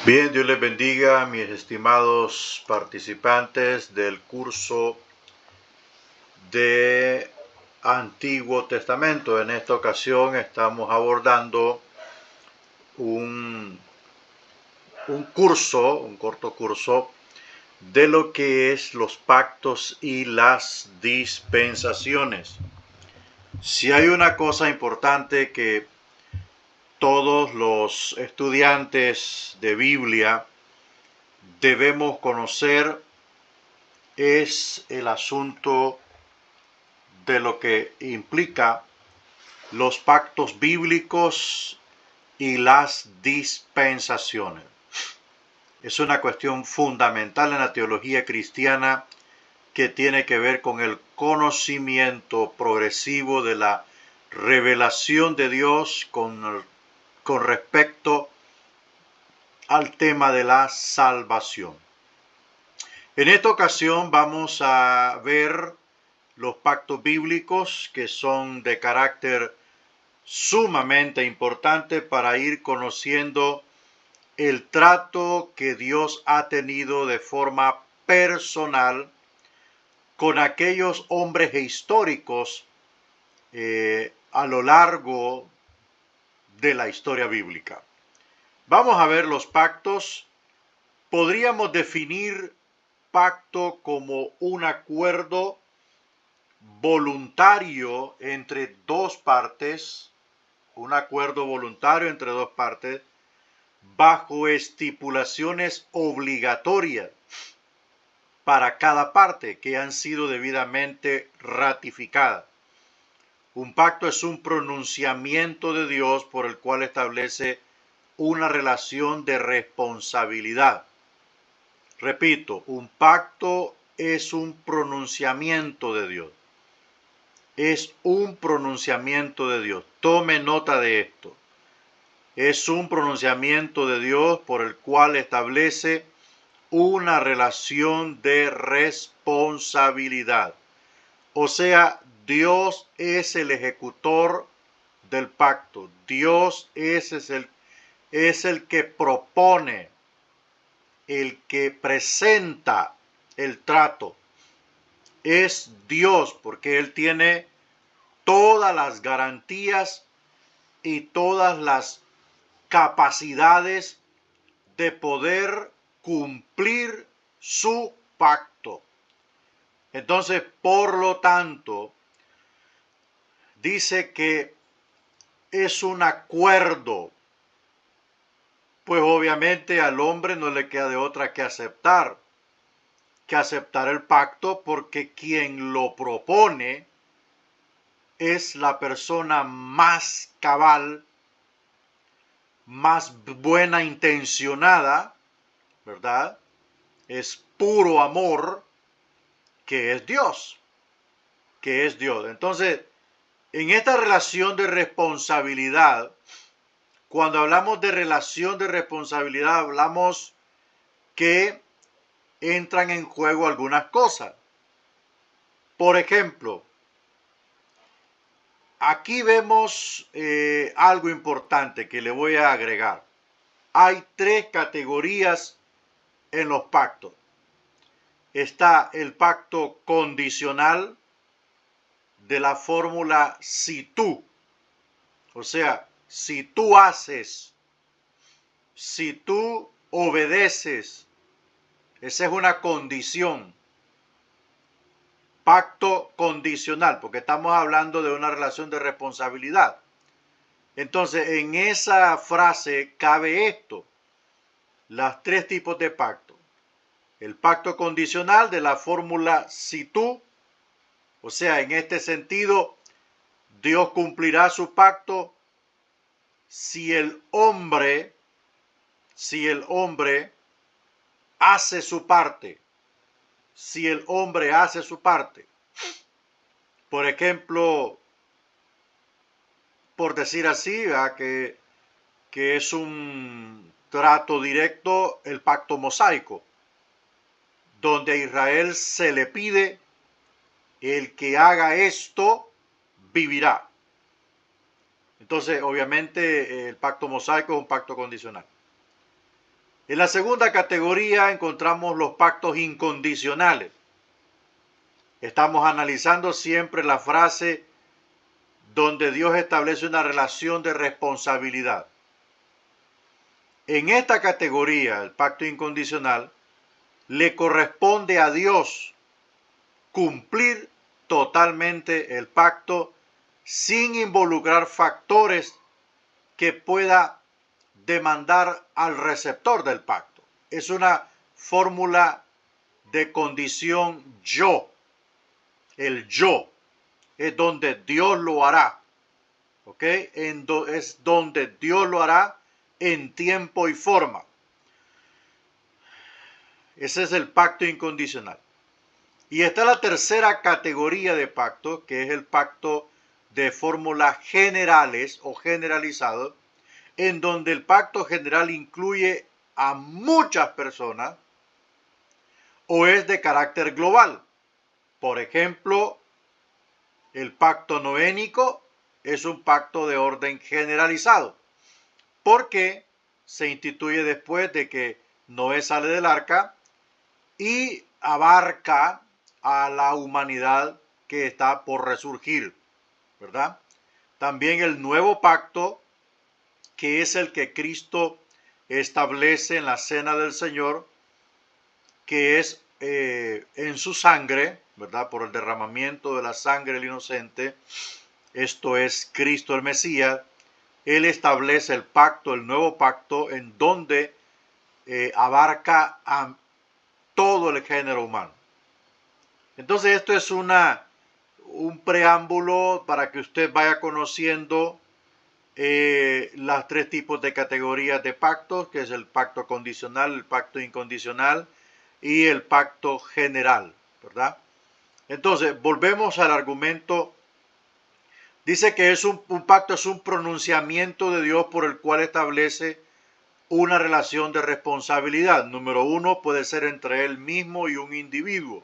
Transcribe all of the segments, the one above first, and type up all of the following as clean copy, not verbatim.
Bien, Dios les bendiga, mis estimados participantes del curso de Antiguo Testamento. En esta ocasión estamos abordando un, un corto curso de lo que es los pactos y las dispensaciones. Si hay una cosa importante que todos los estudiantes de Biblia debemos conocer, es el asunto de lo que implica los pactos bíblicos y las dispensaciones. Es una cuestión fundamental en la teología cristiana que tiene que ver con el conocimiento progresivo de la revelación de Dios con respecto al tema de la salvación. En esta ocasión vamos a ver los pactos bíblicos, que son de carácter sumamente importante para ir conociendo el trato que Dios ha tenido de forma personal con aquellos hombres históricos a lo largo de la historia bíblica. Vamos a ver los pactos. Podríamos definir pacto como un acuerdo voluntario entre dos partes, un acuerdo voluntario entre dos partes, bajo estipulaciones obligatorias para cada parte que han sido debidamente ratificadas. Un pacto es un pronunciamiento de Dios por el cual establece una relación de responsabilidad. Repito, un pacto es un pronunciamiento de Dios. Es un pronunciamiento de Dios. Tome nota de esto. Es un pronunciamiento de Dios por el cual establece una relación de responsabilidad. O sea, Dios es el ejecutor del pacto. Dios es el que propone, el que presenta el trato. Es Dios porque Él tiene todas las garantías y todas las capacidades de poder cumplir su pacto. Entonces, por lo tanto, dice que es un acuerdo. Pues obviamente al hombre no le queda de otra que aceptar el pacto, porque quien lo propone es la persona más cabal, más buena intencionada, ¿verdad? Es puro amor, que es Dios, Entonces, en esta relación de responsabilidad, cuando hablamos de relación de responsabilidad, hablamos que entran en juego algunas cosas. Por ejemplo, aquí vemos algo importante que le voy a agregar. Hay tres categorías en los pactos. Está el pacto condicional de la fórmula si tú. O sea, si tú haces, si tú obedeces, esa es una condición. Pacto condicional, porque estamos hablando de una relación de responsabilidad. Entonces, en esa frase cabe esto, los tres tipos de pacto. El pacto condicional de la fórmula si tú, o sea, en este sentido, Dios cumplirá su pacto si el hombre hace su parte. Si el hombre hace su parte. Por ejemplo, por decir así, que es un trato directo, el pacto mosaico, donde a Israel se le pide: el que haga esto vivirá. Entonces, obviamente, el pacto mosaico es un pacto condicional. En la segunda categoría encontramos los pactos incondicionales. Estamos analizando siempre la frase donde Dios establece una relación de responsabilidad. En esta categoría, el pacto incondicional, le corresponde a Dios cumplir totalmente el pacto sin involucrar factores que pueda demandar al receptor del pacto. Es una fórmula de condición yo. El yo es donde Dios lo hará. ¿Ok? Es donde Dios lo hará en tiempo y forma. Ese es el pacto incondicional. Y está la tercera categoría de pacto, que es el pacto de fórmulas generales o generalizados, en donde el pacto general incluye a muchas personas o es de carácter global. Por ejemplo, el pacto noénico es un pacto de orden generalizado, porque se instituye después de que Noé sale del arca y abarca a la humanidad que está por resurgir, ¿verdad? También el nuevo pacto, que es el que Cristo establece en la cena del Señor, que es en su sangre, ¿verdad? Por el derramamiento de la sangre del inocente, esto es Cristo el Mesías. Él establece el pacto, el nuevo pacto, en donde abarca a todo el género humano. Entonces esto es un preámbulo para que usted vaya conociendo las tres tipos de categorías de pactos, que es el pacto condicional, el pacto incondicional y el pacto general, ¿verdad? Entonces, volvemos al argumento. Dice que es un pacto, es un pronunciamiento de Dios por el cual establece una relación de responsabilidad. Número uno, puede ser entre él mismo y un individuo.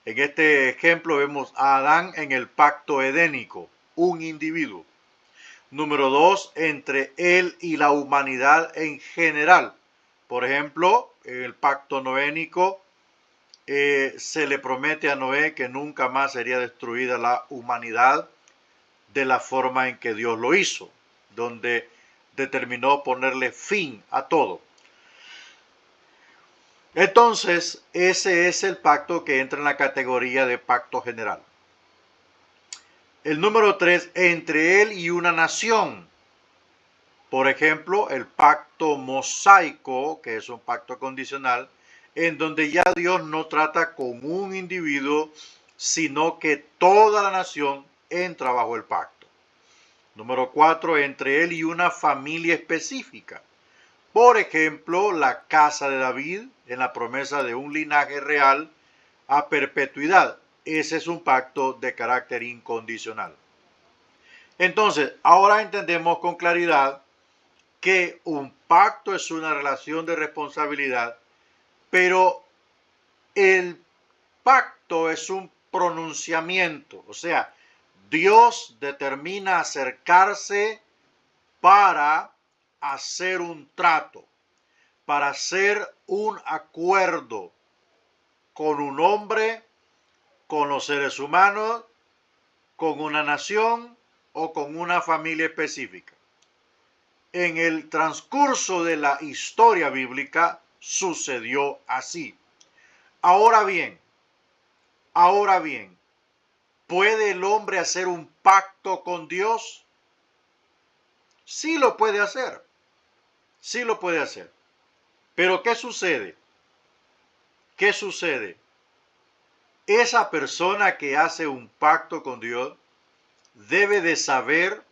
En este ejemplo vemos a Adán en el pacto edénico, un individuo. Número dos, entre él y la humanidad en general. Por ejemplo, en el pacto noénico se le promete a Noé que nunca más sería destruida la humanidad de la forma en que Dios lo hizo, donde determinó ponerle fin a todo. Entonces, ese es el pacto que entra en la categoría de pacto general. El número 3, entre él y una nación. Por ejemplo, el pacto mosaico, que es un pacto condicional, en donde ya Dios no trata con un individuo, sino que toda la nación entra bajo el pacto. Número 4, entre él y una familia específica. Por ejemplo, la casa de David en la promesa de un linaje real a perpetuidad. Ese es un pacto de carácter incondicional. Entonces, ahora entendemos con claridad que un pacto es una relación de responsabilidad, pero el pacto es un pronunciamiento, o sea, Dios determina acercarse para hacer un trato, para hacer un acuerdo con un hombre, con los seres humanos, con una nación o con una familia específica. En el transcurso de la historia bíblica sucedió así. Ahora bien, ¿puede el hombre hacer un pacto con Dios? Sí lo puede hacer. Sí lo puede hacer. Pero ¿qué sucede? ¿Qué sucede? Esa persona que hace un pacto con Dios debe de saber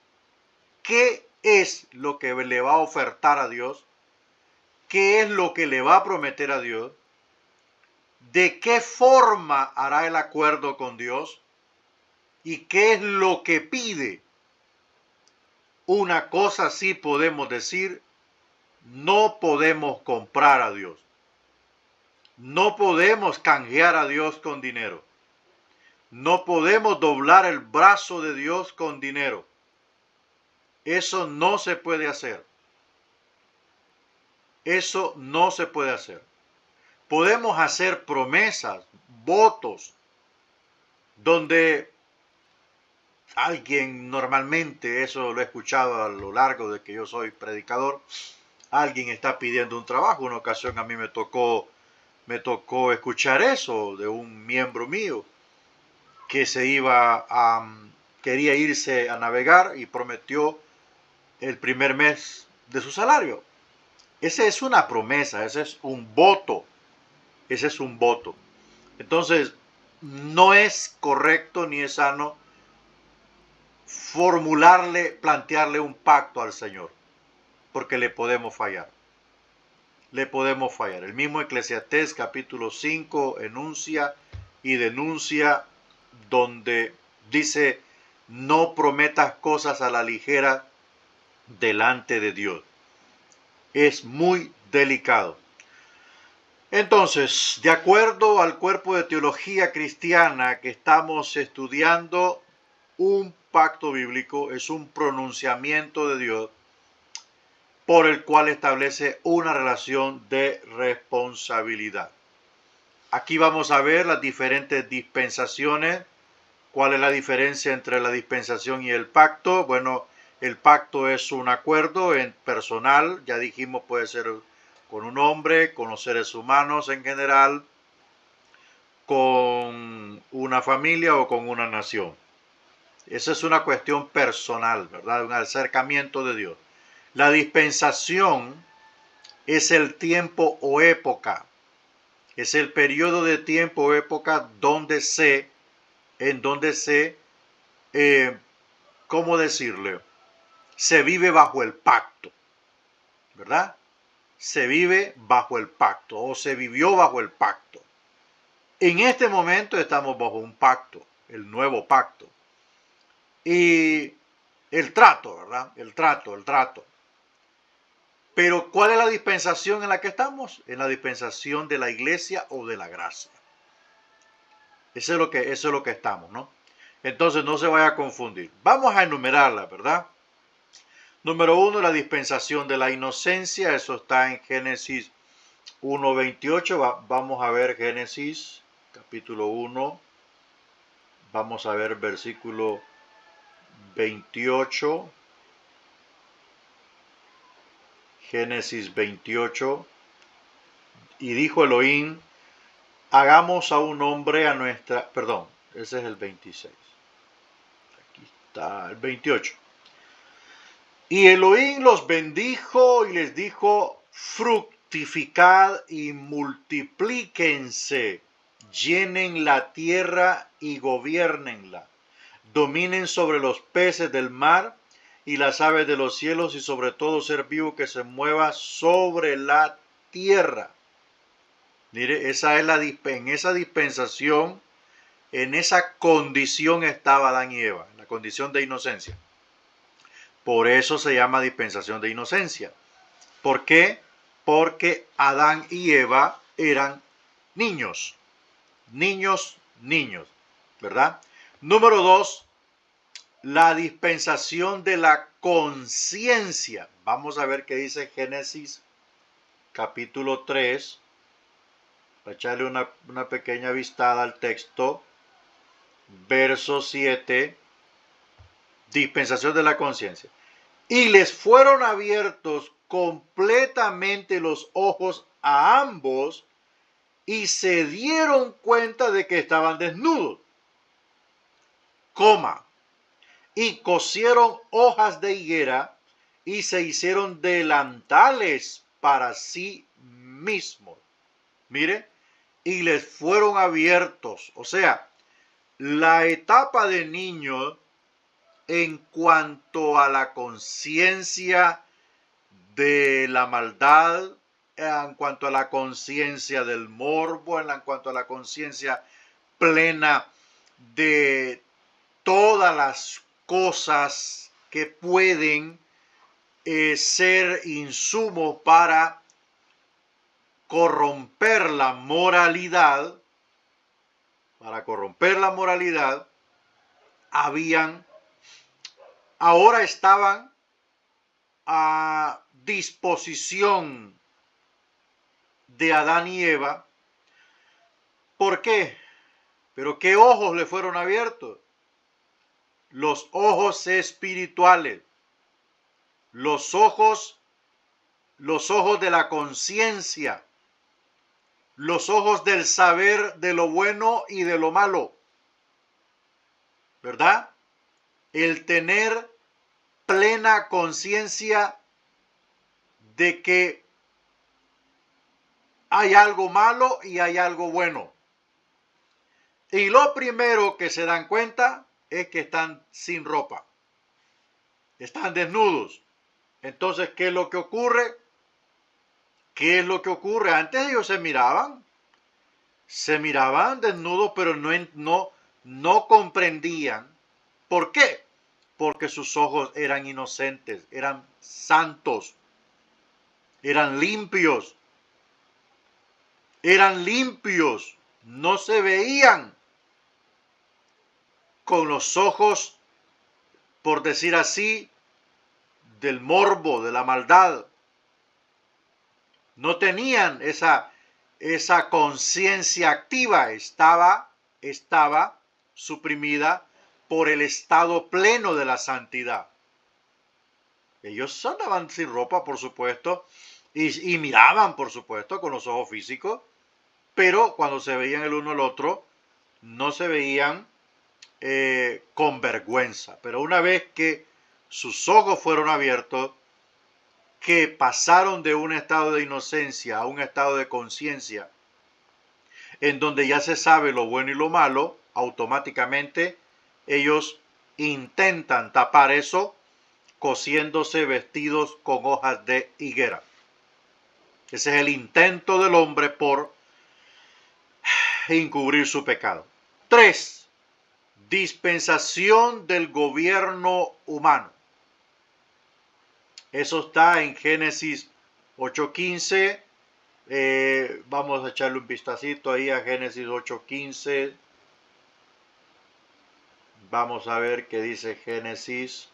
qué es lo que le va a ofertar a Dios, qué es lo que le va a prometer a Dios, de qué forma hará el acuerdo con Dios y qué es lo que pide. Una cosa sí podemos decir, no podemos comprar a Dios. No podemos canjear a Dios con dinero. No podemos doblar el brazo de Dios con dinero. Eso no se puede hacer. Eso no se puede hacer. Podemos hacer promesas, votos, donde alguien normalmente, eso lo he escuchado a lo largo de que yo soy predicador, alguien está pidiendo un trabajo. Una ocasión a mí me tocó escuchar eso de un miembro mío que quería irse a navegar y prometió el primer mes de su salario. Esa es una promesa, ese es un voto, ese es un voto. Entonces, no es correcto ni es sano plantearle un pacto al Señor, porque le podemos fallar. Le podemos fallar. El mismo Eclesiastés capítulo 5 enuncia y denuncia donde dice: no prometas cosas a la ligera delante de Dios. Es muy delicado. Entonces, de acuerdo al cuerpo de teología cristiana que estamos estudiando, un pacto bíblico es un pronunciamiento de Dios por el cual establece una relación de responsabilidad. Aquí vamos a ver las diferentes dispensaciones. ¿Cuál es la diferencia entre la dispensación y el pacto? Bueno, el pacto es un acuerdo personal, ya dijimos, puede ser con un hombre, con los seres humanos en general, con una familia o con una nación. Esa es una cuestión personal, ¿verdad? Un acercamiento de Dios. La dispensación es el tiempo o época, es el periodo de tiempo o época en donde ¿cómo decirle? Se vive bajo el pacto, ¿verdad? Se vive bajo el pacto o se vivió bajo el pacto. En este momento estamos bajo un pacto, el nuevo pacto. Y el trato, ¿verdad? El trato. Pero ¿cuál es la dispensación en la que estamos? En la dispensación de la iglesia o de la gracia. Eso es lo que estamos, ¿no? Entonces no se vaya a confundir. Vamos a enumerarla, ¿verdad? Número 1, la dispensación de la inocencia. Eso está en Génesis 1:28. Vamos a ver Génesis capítulo 1. Vamos a ver versículo 28. Génesis 28. Y dijo Elohim: hagamos a un hombre a nuestra... Perdón, ese es el 26. Aquí está el 28. Y Elohim los bendijo y les dijo: fructificad y multiplíquense, llenen la tierra y gobiernenla, dominen sobre los peces del mar y las aves de los cielos y sobre todo ser vivo que se mueva sobre la tierra. Mire, en esa dispensación, en esa condición estaba Adán y Eva, en la condición de inocencia. Por eso se llama dispensación de inocencia. ¿Por qué? Porque Adán y Eva eran niños, ¿verdad? Número 2, la dispensación de la conciencia. Vamos a ver qué dice Génesis capítulo 3. Para echarle una pequeña vistada al texto. Verso 7. Dispensación de la conciencia. Y les fueron abiertos completamente los ojos a ambos y se dieron cuenta de que estaban desnudos. Y cosieron hojas de higuera y se hicieron delantales para sí mismos. Mire, y les fueron abiertos. O sea, la etapa de niño en cuanto a la conciencia de la maldad, en cuanto a la conciencia del morbo, en cuanto a la conciencia plena de todas las cosas que pueden ser insumos para corromper la moralidad, ahora estaban a disposición de Adán y Eva. ¿Por qué? ¿Pero qué ojos le fueron abiertos? Los ojos espirituales, los ojos de la conciencia, los ojos del saber de lo bueno y de lo malo, ¿verdad? El tener plena conciencia de que hay algo malo y hay algo bueno. Y lo primero que se dan cuenta es que están sin ropa, están desnudos. Entonces, ¿qué es lo que ocurre? ¿Qué es lo que ocurre? Antes ellos se miraban desnudos, pero no comprendían. ¿Por qué? Porque sus ojos eran inocentes, eran santos, eran limpios, no se veían con los ojos, por decir así, del morbo, de la maldad. No tenían esa conciencia activa, estaba suprimida por el estado pleno de la santidad. Ellos andaban sin ropa, por supuesto, y miraban, por supuesto, con los ojos físicos, pero cuando se veían el uno al otro, no se veían con vergüenza. Pero una vez que sus ojos fueron abiertos, que pasaron de un estado de inocencia a un estado de conciencia, en donde ya se sabe lo bueno y lo malo, automáticamente ellos intentan tapar eso cosiéndose vestidos con hojas de higuera. Ese es el intento del hombre por encubrir su pecado. 3. Dispensación del gobierno humano. Eso está en Génesis 8:15. Vamos a echarle un vistacito ahí a Génesis 8:15. Vamos a ver qué dice Génesis.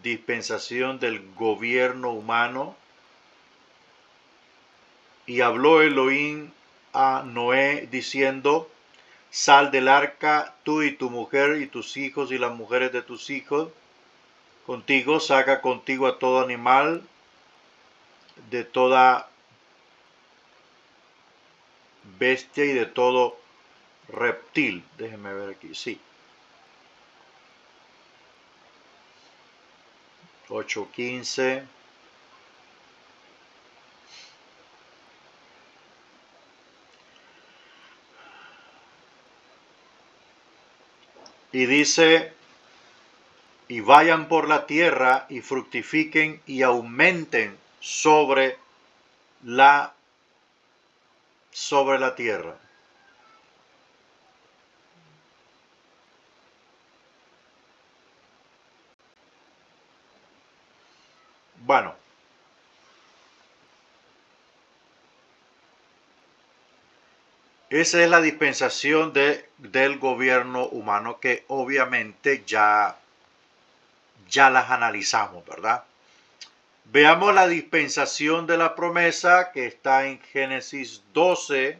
Dispensación del gobierno humano. Y habló Elohim a Noé diciendo: sal del arca, tú y tu mujer y tus hijos y las mujeres de tus hijos contigo, saca contigo a todo animal de toda bestia y de todo reptil. Déjenme ver aquí, sí. 8:15. Y dice: y vayan por la tierra y fructifiquen y aumenten sobre la tierra. Bueno, esa es la dispensación del gobierno humano, que obviamente ya las analizamos, ¿verdad? Veamos la dispensación de la promesa, que está en Génesis 12.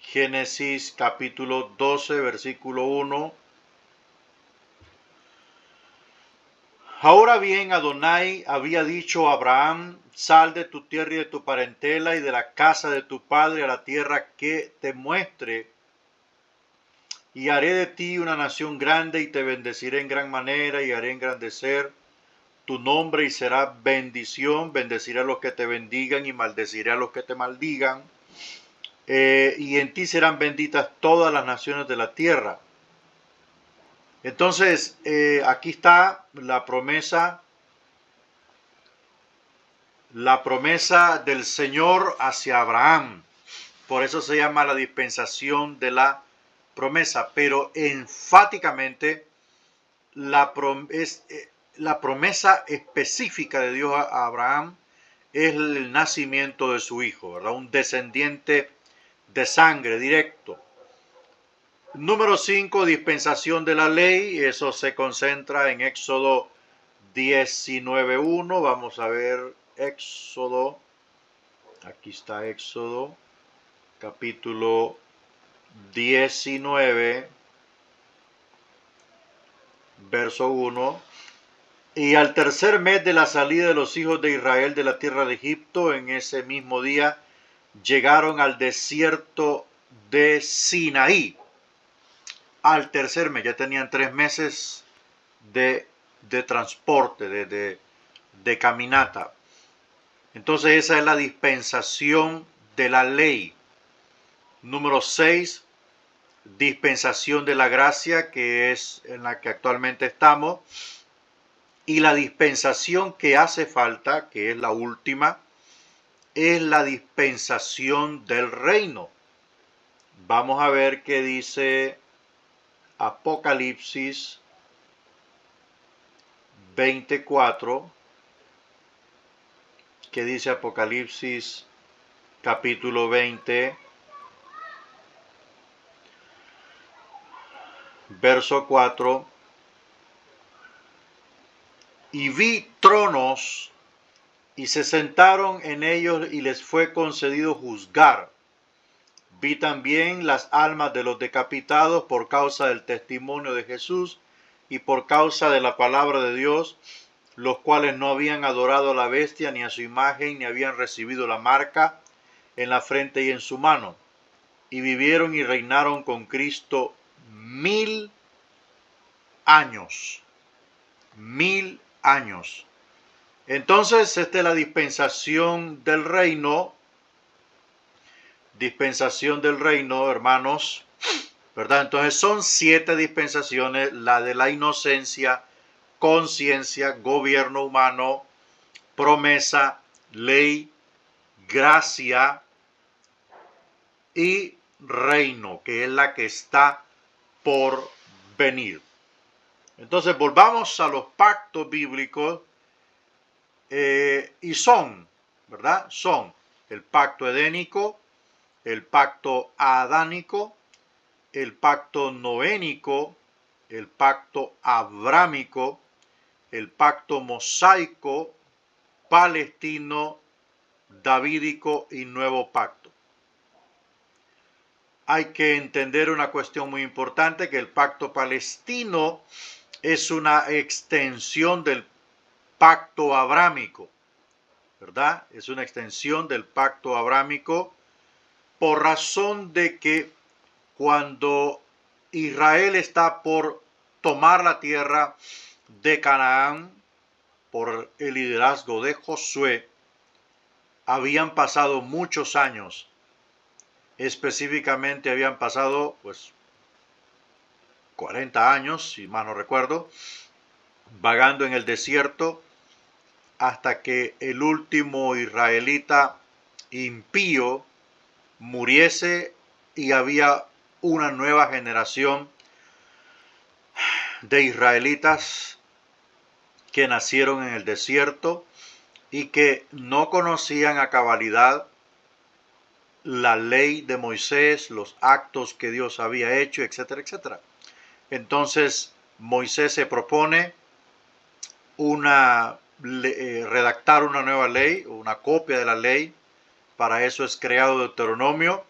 Génesis capítulo 12, versículo 1. Ahora bien, Adonai había dicho a Abraham: sal de tu tierra y de tu parentela y de la casa de tu padre a la tierra que te muestre, y haré de ti una nación grande y te bendeciré en gran manera y haré engrandecer tu nombre y será bendición. Bendeciré a los que te bendigan y maldeciré a los que te maldigan. Y en ti serán benditas todas las naciones de la tierra. Entonces, aquí está la promesa del Señor hacia Abraham. Por eso se llama la dispensación de la promesa. Pero enfáticamente la promesa específica de Dios a Abraham es el nacimiento de su hijo, ¿verdad? Un descendiente de sangre directo. Número 5, dispensación de la ley. Eso se concentra en Éxodo 19:1. Vamos a ver Éxodo. Aquí está Éxodo, capítulo 19, verso 1. Y al tercer mes de la salida de los hijos de Israel de la tierra de Egipto, en ese mismo día, llegaron al desierto de Sinaí. Al tercer mes, ya tenían 3 meses de transporte, de caminata. Entonces esa es la dispensación de la ley. Número 6, dispensación de la gracia, que es en la que actualmente estamos. Y la dispensación que hace falta, que es la última, es la dispensación del reino. Vamos a ver qué dice Apocalipsis 24. ¿Qué dice Apocalipsis capítulo 20, verso 4? Y vi tronos, y se sentaron en ellos, y les fue concedido juzgar. Vi también las almas de los decapitados por causa del testimonio de Jesús y por causa de la palabra de Dios, los cuales no habían adorado a la bestia ni a su imagen, ni habían recibido la marca en la frente y en su mano. Y vivieron y reinaron con Cristo 1000 años. 1000 años. Entonces, esta es la dispensación del reino. Dispensación del reino, hermanos, ¿verdad? Entonces son 7 dispensaciones: la de la inocencia, conciencia, gobierno humano, promesa, ley, gracia y reino, que es la que está por venir. Entonces volvamos a los pactos bíblicos, y son, ¿verdad? Son el pacto edénico, el pacto adánico, el pacto noénico, el pacto abrámico, el pacto mosaico, palestino, davídico y nuevo pacto. Hay que entender una cuestión muy importante, que el pacto palestino es una extensión del pacto abrámico, ¿verdad? Es una extensión del pacto abrámico, por razón de que cuando Israel está por tomar la tierra de Canaán por el liderazgo de Josué, habían pasado muchos años. Específicamente habían pasado 40 años, si mal no recuerdo, vagando en el desierto, hasta que el último israelita impío muriese y había una nueva generación de israelitas que nacieron en el desierto y que no conocían a cabalidad la ley de Moisés, los actos que Dios había hecho, etcétera, etcétera. Entonces Moisés se propone redactar una nueva ley, una copia de la ley. Para eso es creado Deuteronomio,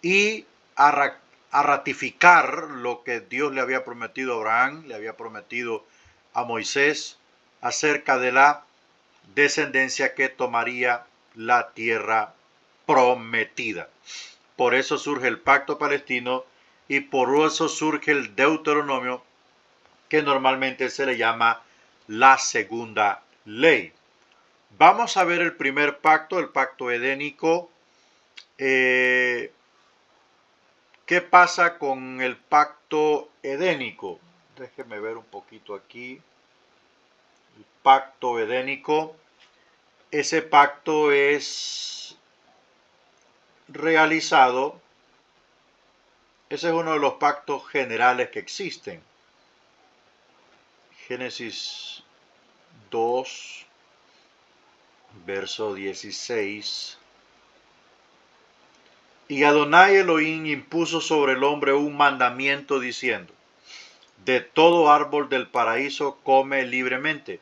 y a ratificar lo que Dios le había prometido a Abraham, le había prometido a Moisés, acerca de la descendencia que tomaría la tierra prometida. Por eso surge el pacto palestino y por eso surge el Deuteronomio, que normalmente se le llama la segunda ley. Vamos a ver el primer pacto, el pacto edénico. ¿Qué pasa con el pacto edénico? Déjenme ver un poquito aquí. El pacto edénico. Ese pacto es realizado. Ese es uno de los pactos generales que existen. Génesis 2, verso 16. Y Adonai Elohim impuso sobre el hombre un mandamiento diciendo: de todo árbol del paraíso come libremente,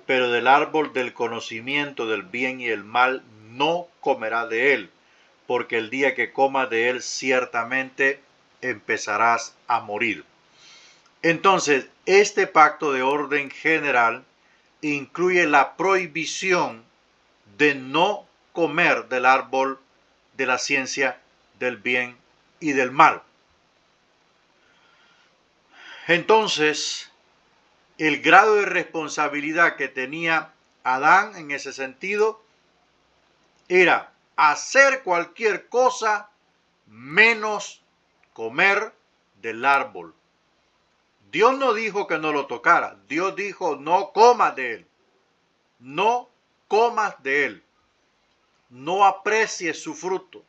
pero del árbol del conocimiento del bien y el mal no comerás de él, porque el día que comas de él ciertamente empezarás a morir. Entonces, este pacto de orden general incluye la prohibición de no comer del árbol de la ciencia del bien y del mal. Entonces, el grado de responsabilidad que tenía Adán en ese sentido era hacer cualquier cosa menos comer del árbol. Dios no dijo que no lo tocara, Dios dijo no comas de él, no comas de él, no aprecies su fruto.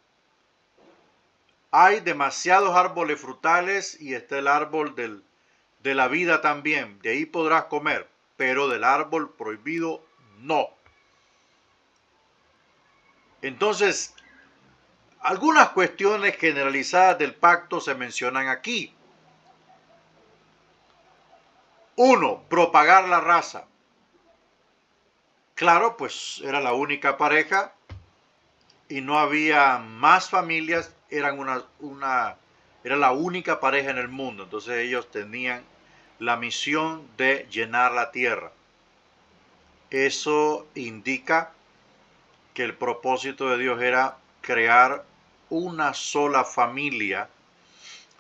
Hay demasiados árboles frutales y está el árbol de la vida también, de ahí podrás comer, pero del árbol prohibido no. Entonces, algunas cuestiones generalizadas del pacto se mencionan aquí. 1. Propagar la raza. Claro, pues era la única pareja y no había más familias, era la única pareja en el mundo. Entonces ellos tenían la misión de llenar la tierra. Eso indica que el propósito de Dios era crear una sola familia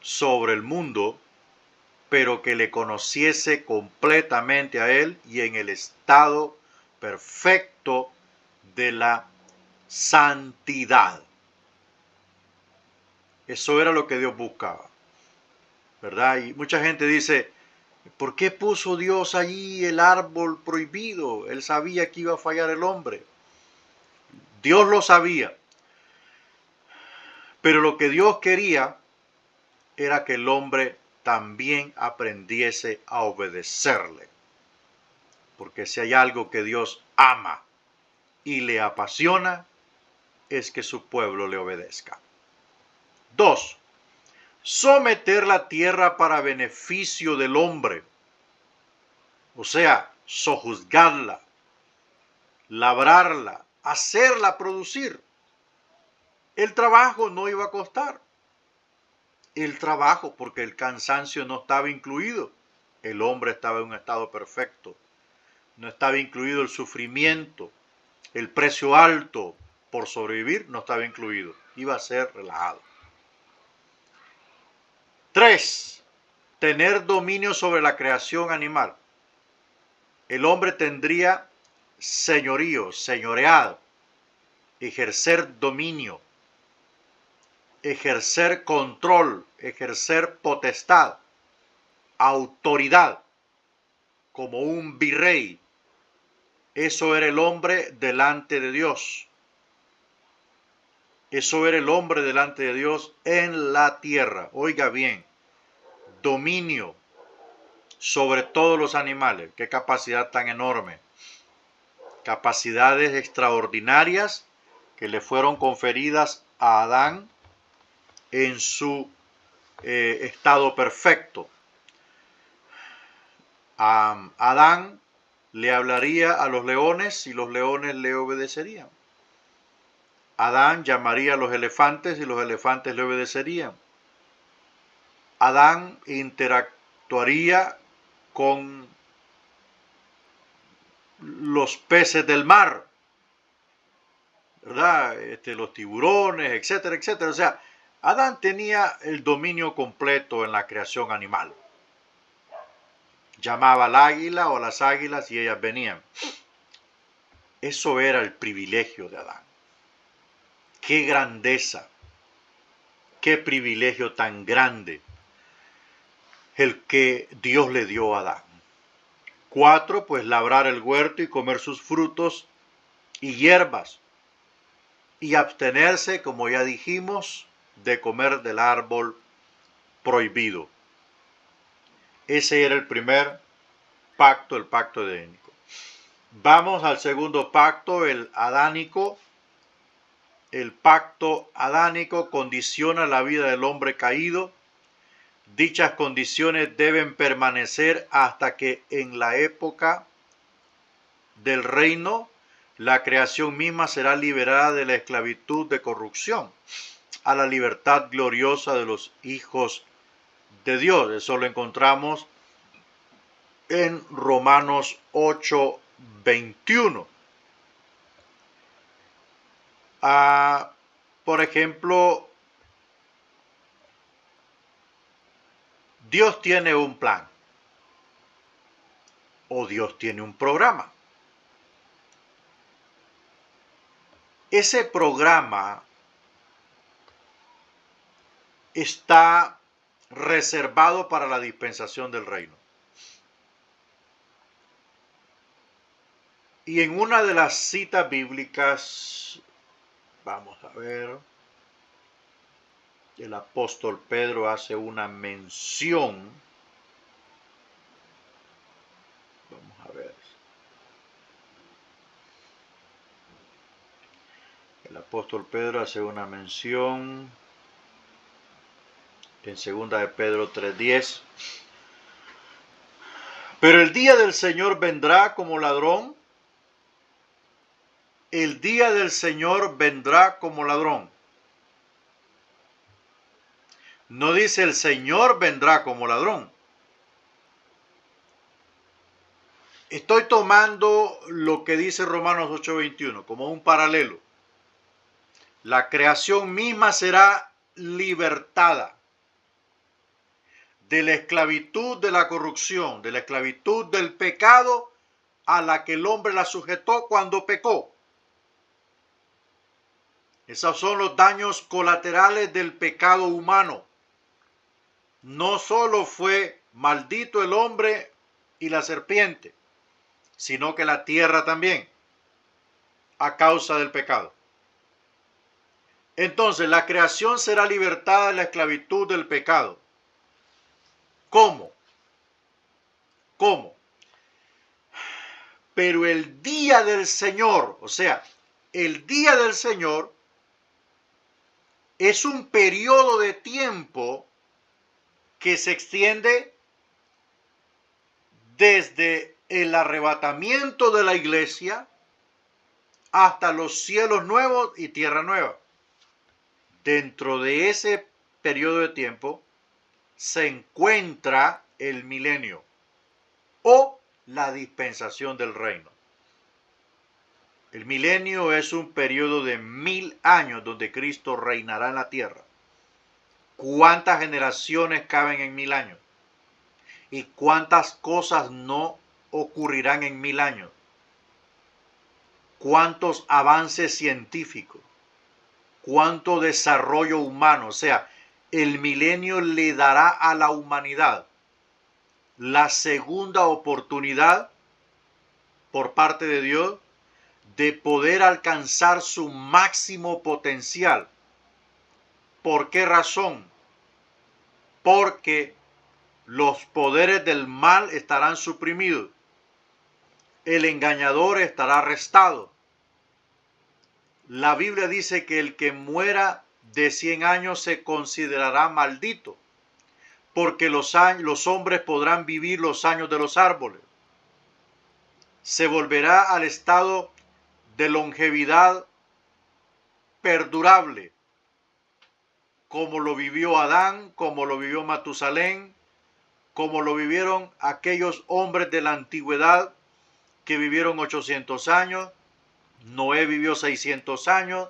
sobre el mundo, pero que le conociese completamente a Él y en el estado perfecto de la santidad. Eso era lo que Dios buscaba, ¿verdad? Y mucha gente dice, ¿por qué puso Dios allí el árbol prohibido? Él sabía que iba a fallar el hombre. Dios lo sabía, pero lo que Dios quería era que el hombre también aprendiese a obedecerle. Porque si hay algo que Dios ama y le apasiona, es que su pueblo le obedezca. 2. Someter la tierra para beneficio del hombre. O sea, sojuzgarla, labrarla, hacerla producir. El trabajo no iba a costar. El trabajo, porque el cansancio no estaba incluido. El hombre estaba en un estado perfecto. No estaba incluido el sufrimiento. El precio alto por sobrevivir no estaba incluido. Iba a ser relajado. 3. Tener dominio sobre la creación animal. El hombre tendría señorío, señoreado, ejercer dominio, ejercer control, ejercer potestad, autoridad, como un virrey. Eso era el hombre delante de Dios. Eso era el hombre delante de Dios en la tierra. Oiga bien, dominio sobre todos los animales. Qué capacidad tan enorme. Capacidades extraordinarias que le fueron conferidas a Adán en su estado perfecto. Adán le hablaría a los leones y los leones le obedecerían. Adán llamaría a los elefantes y los elefantes le obedecerían. Adán interactuaría con los peces del mar, ¿verdad? Los tiburones, etcétera, etcétera. O sea, Adán tenía el dominio completo en la creación animal. Llamaba al águila o a las águilas y ellas venían. Eso era el privilegio de Adán. Qué grandeza, qué privilegio tan grande el que Dios le dio a Adán. 4, pues labrar el huerto y comer sus frutos y hierbas. Y abstenerse, como ya dijimos, de comer del árbol prohibido. Ese era el primer pacto, el pacto edénico. Vamos al segundo pacto, el adánico. El pacto adánico condiciona la vida del hombre caído. Dichas condiciones deben permanecer hasta que en la época del reino, la creación misma será liberada de la esclavitud de corrupción a la libertad gloriosa de los hijos de Dios. Eso lo encontramos en Romanos 8:21. Por ejemplo, Dios tiene un plan o Dios tiene un programa. Ese programa está reservado para la dispensación del reino. Y en una de las citas bíblicas, vamos a ver, el apóstol Pedro hace una mención. Vamos a ver. El apóstol Pedro hace una mención en 2 de Pedro 3:10. Pero el día del Señor vendrá como ladrón. El día del Señor vendrá como ladrón. No dice el Señor vendrá como ladrón. Estoy tomando lo que dice Romanos 8:21 como un paralelo. La creación misma será libertada de la esclavitud de la corrupción, de la esclavitud del pecado a la que el hombre la sujetó cuando pecó. Esos son los daños colaterales del pecado humano. No solo fue maldito el hombre y la serpiente, sino que la tierra también, a causa del pecado. Entonces, la creación será libertada de la esclavitud del pecado. ¿Cómo? ¿Cómo? Pero el día del Señor, o sea, el día del Señor es un periodo de tiempo que se extiende desde el arrebatamiento de la iglesia hasta los cielos nuevos y tierra nueva. Dentro de ese periodo de tiempo se encuentra el milenio o la dispensación del reino. El milenio es un periodo de 1000 años donde Cristo reinará en la tierra. ¿Cuántas generaciones caben en 1000 años? ¿Y cuántas cosas no ocurrirán en 1000 años? ¿Cuántos avances científicos? ¿Cuánto desarrollo humano? O sea, el milenio le dará a la humanidad la segunda oportunidad por parte de Dios de poder alcanzar su máximo potencial. ¿Por qué razón? Porque los poderes del mal estarán suprimidos. El engañador estará arrestado. La Biblia dice que el que muera de 100 años se considerará maldito, porque los hombres podrán vivir los años de los árboles. Se volverá al estado de longevidad perdurable, como lo vivió Adán, como lo vivió Matusalén, como lo vivieron aquellos hombres de la antigüedad que vivieron 800 años, Noé vivió 600 años.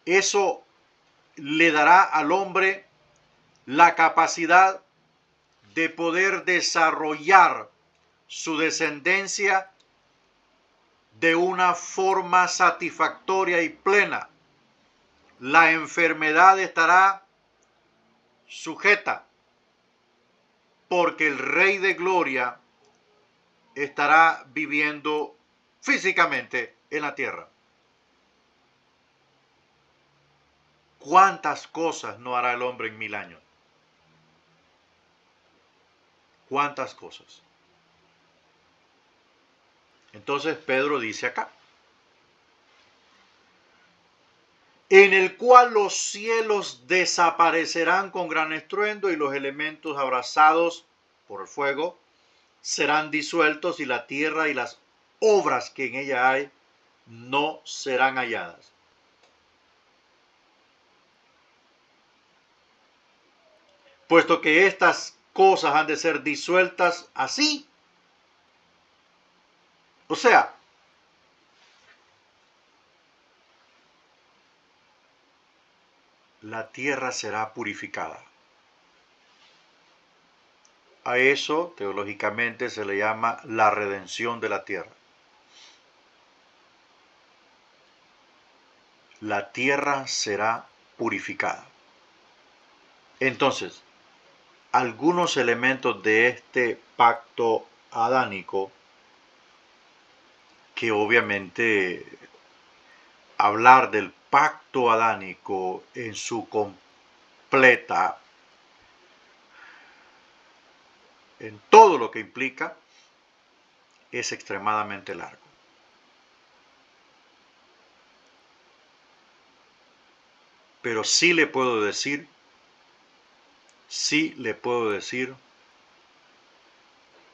Eso le dará al hombre la capacidad de poder desarrollar su descendencia de una forma satisfactoria y plena. La enfermedad estará sujeta porque el Rey de Gloria estará viviendo físicamente en la tierra. ¿Cuántas cosas no hará el hombre en 1000 años? ¿Cuántas cosas? Entonces Pedro dice acá, en el cual los cielos desaparecerán con gran estruendo y los elementos abrasados por el fuego serán disueltos y la tierra y las obras que en ella hay no serán halladas. Puesto que estas cosas han de ser disueltas así. O sea, la tierra será purificada. A eso, teológicamente, se le llama la redención de la tierra. La tierra será purificada. Entonces, algunos elementos de este pacto adánico, que obviamente hablar del pacto adánico en su completa, en todo lo que implica, es extremadamente largo. Pero sí le puedo decir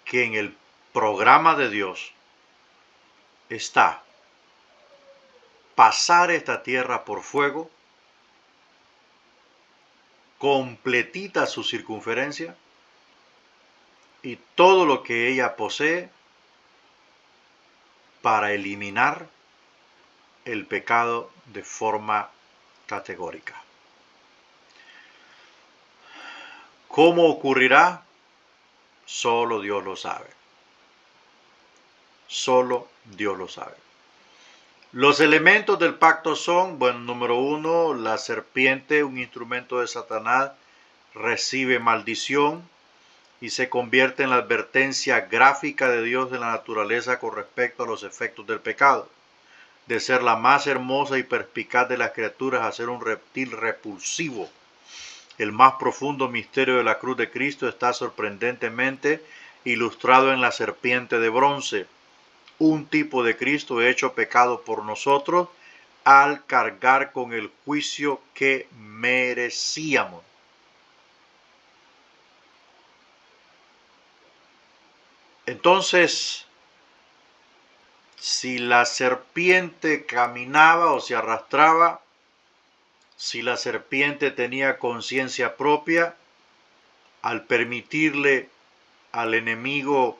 que en el programa de Dios está pasar esta tierra por fuego, completita su circunferencia, y todo lo que ella posee para eliminar el pecado de forma categórica. ¿Cómo ocurrirá? Solo Dios lo sabe. Solo Dios lo sabe. Los elementos del pacto son, bueno, número uno, la serpiente, un instrumento de Satanás, recibe maldición y se convierte en la advertencia gráfica de Dios de la naturaleza con respecto a los efectos del pecado. De ser la más hermosa y perspicaz de las criaturas a ser un reptil repulsivo. El más profundo misterio de la cruz de Cristo está sorprendentemente ilustrado en la serpiente de bronce, un tipo de Cristo hecho pecado por nosotros al cargar con el juicio que merecíamos. Entonces, si la serpiente caminaba o se arrastraba, si la serpiente tenía conciencia propia, al permitirle al enemigo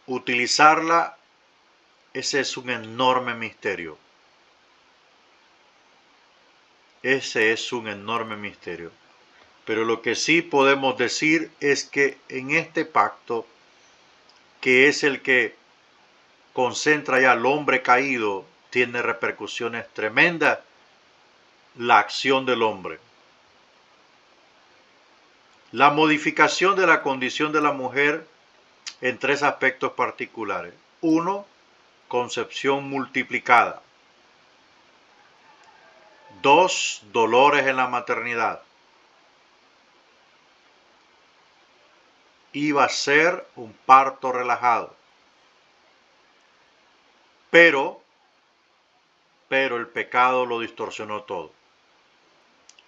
utilizarla, ese es un enorme misterio. Ese es un enorme misterio. Pero lo que sí podemos decir es que en este pacto, que es el que concentra ya al hombre caído, tiene repercusiones tremendas la acción del hombre. La modificación de la condición de la mujer en tres aspectos particulares. Uno, concepción multiplicada. 2, dolores en la maternidad. Iba a ser un parto relajado. Pero el pecado lo distorsionó todo.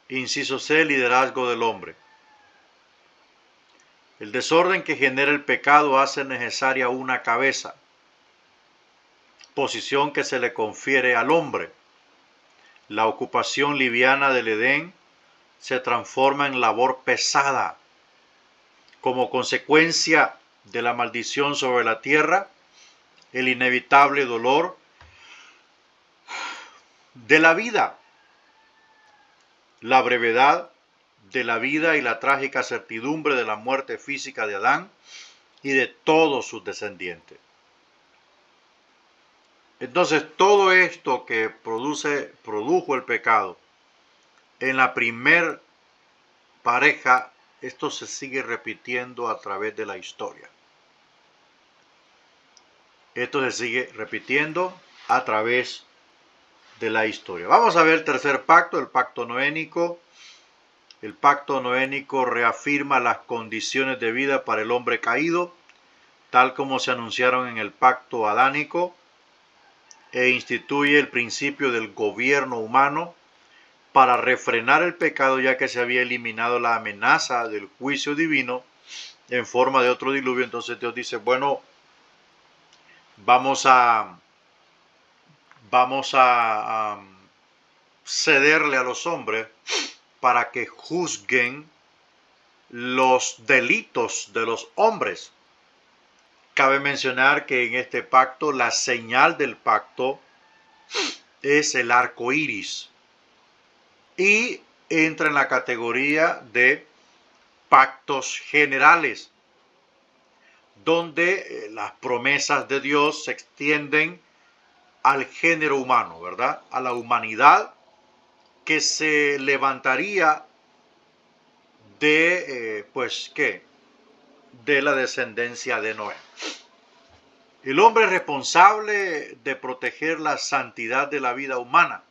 Inciso C, liderazgo del hombre. El desorden que genera el pecado hace necesaria una cabeza, posición que se le confiere al hombre. La ocupación liviana del Edén se transforma en labor pesada. Como consecuencia de la maldición sobre la tierra, el inevitable dolor de la vida, la brevedad de la vida y la trágica certidumbre de la muerte física de Adán y de todos sus descendientes. Entonces, todo esto que produjo el pecado en la primer pareja, esto se sigue repitiendo a través de la historia. Esto se sigue repitiendo a través de la historia. Vamos a ver el tercer pacto, el pacto noénico. El pacto noénico reafirma las condiciones de vida para el hombre caído, tal como se anunciaron en el pacto adánico, e instituye el principio del gobierno humano para refrenar el pecado, ya que se había eliminado la amenaza del juicio divino en forma de otro diluvio. Entonces Dios dice, bueno, vamos a cederle a los hombres para que juzguen los delitos de los hombres. Cabe mencionar que en este pacto la señal del pacto es el arco iris y entra en la categoría de pactos generales, donde las promesas de Dios se extienden al género humano, ¿verdad? A la humanidad que se levantaría de, de la descendencia de Noé. El hombre es responsable de proteger la santidad de la vida humana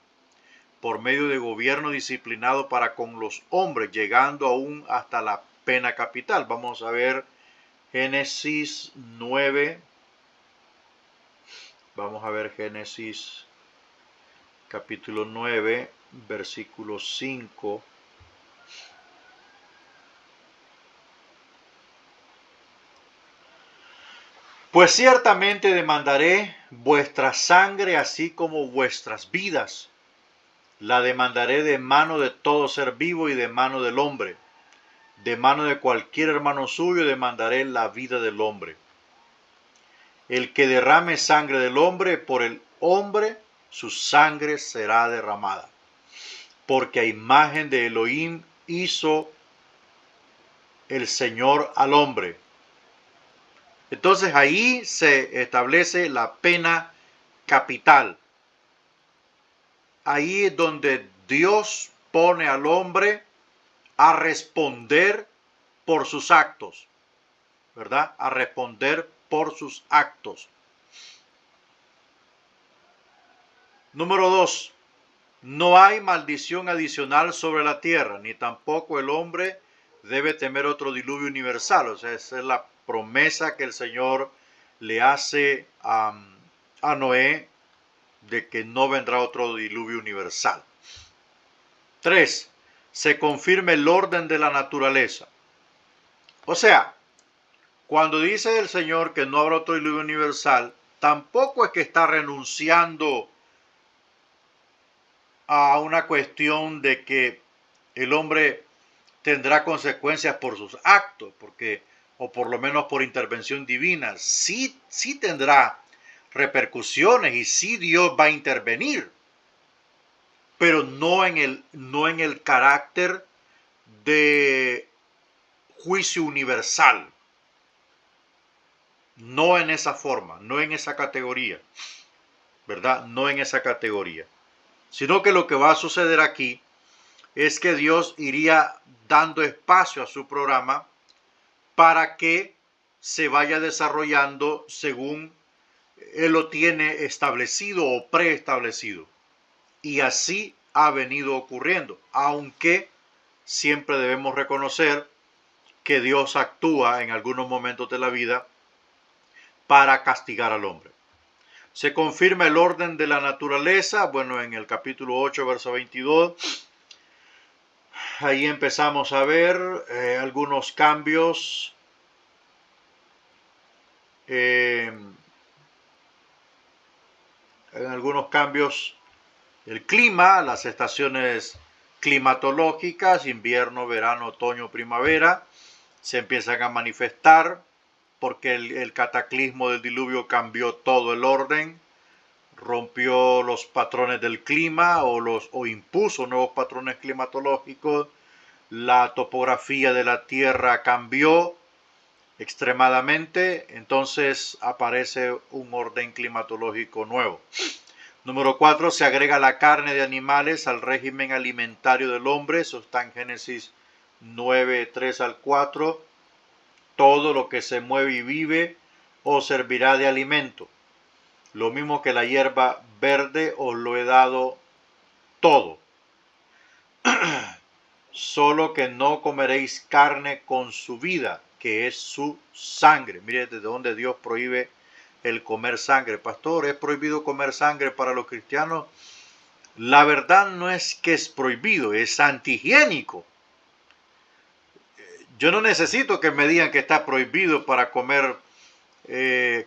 por medio de gobierno disciplinado para con los hombres, llegando aún hasta la pena capital. Vamos a ver Génesis 9. Vamos a ver Génesis capítulo 9, versículo 5. Pues ciertamente demandaré vuestra sangre así como vuestras vidas. La demandaré de mano de todo ser vivo y de mano del hombre. De mano de cualquier hermano suyo demandaré la vida del hombre. El que derrame sangre del hombre, por el hombre su sangre será derramada. Porque a imagen de Elohim hizo el Señor al hombre. Entonces ahí se establece la pena capital. Ahí es donde Dios pone al hombre a responder por sus actos, ¿verdad? A responder por sus actos. Número 2. No hay maldición adicional sobre la tierra, ni tampoco el hombre debe temer otro diluvio universal. O sea, esa es la promesa que el Señor le hace a Noé de que no vendrá otro diluvio universal. 3. Se confirma el orden de la naturaleza. O sea, cuando dice el Señor que no habrá otro diluvio universal, tampoco es que está renunciando a una cuestión de que el hombre tendrá consecuencias por sus actos, porque, o por lo menos por intervención divina, sí tendrá repercusiones y sí Dios va a intervenir, pero no en el carácter de juicio universal, no en esa forma, no en esa categoría, ¿verdad? No en esa categoría, sino que lo que va a suceder aquí es que Dios iría dando espacio a su programa para que se vaya desarrollando según Él lo tiene establecido o preestablecido. Y así ha venido ocurriendo, aunque siempre debemos reconocer que Dios actúa en algunos momentos de la vida para castigar al hombre. Se confirma el orden de la naturaleza, bueno, en el capítulo 8, verso 22, ahí empezamos a ver algunos cambios en algunos cambios el clima, las estaciones climatológicas, invierno, verano, otoño, primavera, se empiezan a manifestar porque el cataclismo del diluvio cambió todo el orden, rompió los patrones del clima o impuso nuevos patrones climatológicos, la topografía de la tierra cambió extremadamente, entonces aparece un orden climatológico nuevo. Número 4, se agrega la carne de animales al régimen alimentario del hombre, eso está en Génesis 9, 3 al 4. Todo lo que se mueve y vive os servirá de alimento. Lo mismo que la hierba verde os lo he dado todo. Solo que no comeréis carne con su vida, que es su sangre. Mire desde dónde Dios prohíbe el comer sangre. Pastor, ¿es prohibido comer sangre para los cristianos? La verdad no es que es prohibido, es antihigiénico. Yo no necesito que me digan que está prohibido para comer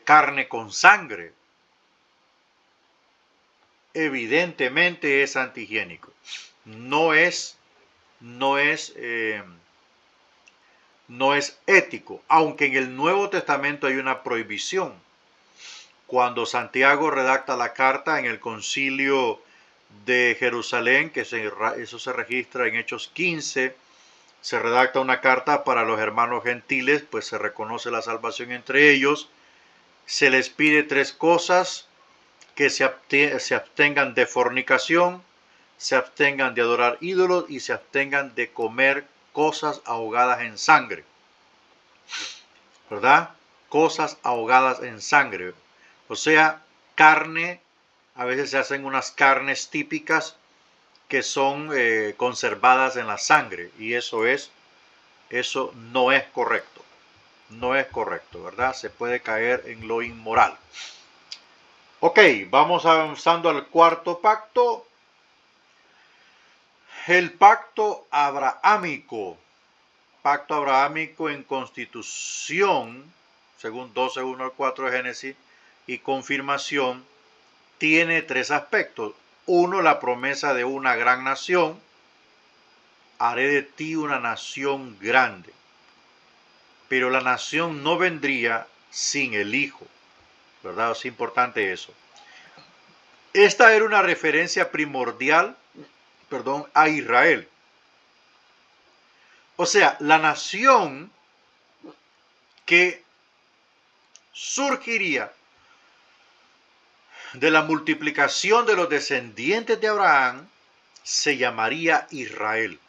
carne con sangre. Evidentemente es antihigiénico. No es ético, aunque en el Nuevo Testamento hay una prohibición. Cuando Santiago redacta la carta en el concilio de Jerusalén, que eso se registra en Hechos 15, se redacta una carta para los hermanos gentiles, pues se reconoce la salvación entre ellos. Se les pide 3 cosas: que se abstengan de fornicación, se abstengan de adorar ídolos y se abstengan de comer cosas ahogadas en sangre. ¿Verdad? Cosas ahogadas en sangre. O sea, carne, a veces se hacen unas carnes típicas que son conservadas en la sangre, y eso no es correcto. No es correcto, ¿verdad? Se puede caer en lo inmoral. Ok, vamos avanzando al cuarto pacto. El pacto abrahámico. Pacto abrahámico en constitución, según 12:1 al 4 de Génesis, y confirmación, tiene 3 aspectos. 1, la promesa de una gran nación. Haré de ti una nación grande. Pero la nación no vendría sin el hijo, ¿verdad? Es importante eso. Esta era una referencia primordial, a Israel. O sea, la nación que surgiría de la multiplicación de los descendientes de Abraham se llamaría Israel.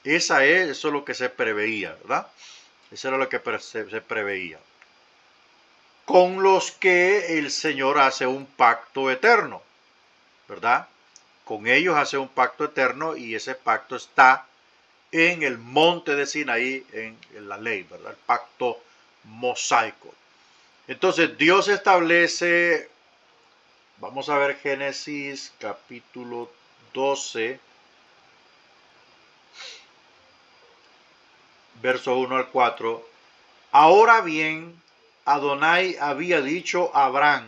Eso es lo que se preveía, ¿verdad? Eso era lo que se preveía. Con los que el Señor hace un pacto eterno, ¿verdad? Con ellos hace un pacto eterno, y ese pacto está en el monte de Sinaí, en la ley, ¿verdad? El pacto mosaico. Entonces Dios establece, vamos a ver Génesis capítulo 12, verso 1 al 4. Ahora bien, Adonai había dicho a Abraham: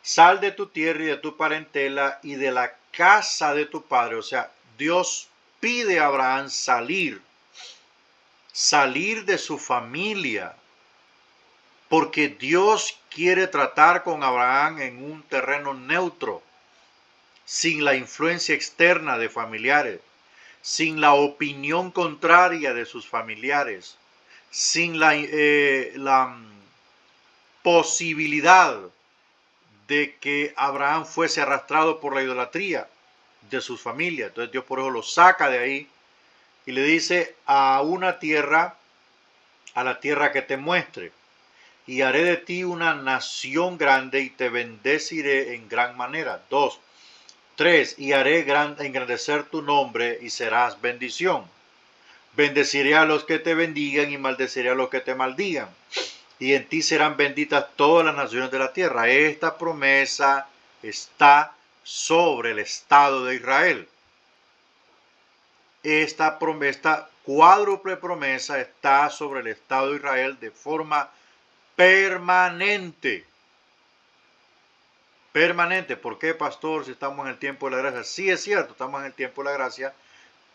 sal de tu tierra y de tu parentela y de la casa de tu padre. O sea, Dios pide a Abraham salir de su familia, porque Dios quiere tratar con Abraham en un terreno neutro, sin la influencia externa de familiares, sin la opinión contraria de sus familiares, sin la posibilidad de que Abraham fuese arrastrado por la idolatría de sus familias. Entonces Dios por eso lo saca de ahí y le dice: a una tierra, a la tierra que te muestre, y haré de ti una nación grande y te bendeciré en gran manera. 2. 3. Y haré engrandecer tu nombre y serás bendición. Bendeciré a los que te bendigan y maldeciré a los que te maldigan. Y en ti serán benditas todas las naciones de la tierra. Esta promesa está sobre el Estado de Israel. Esta cuádruple promesa está sobre el Estado de Israel de forma permanente. Permanente. ¿Por qué, pastor, si estamos en el tiempo de la gracia? Sí, es cierto, estamos en el tiempo de la gracia,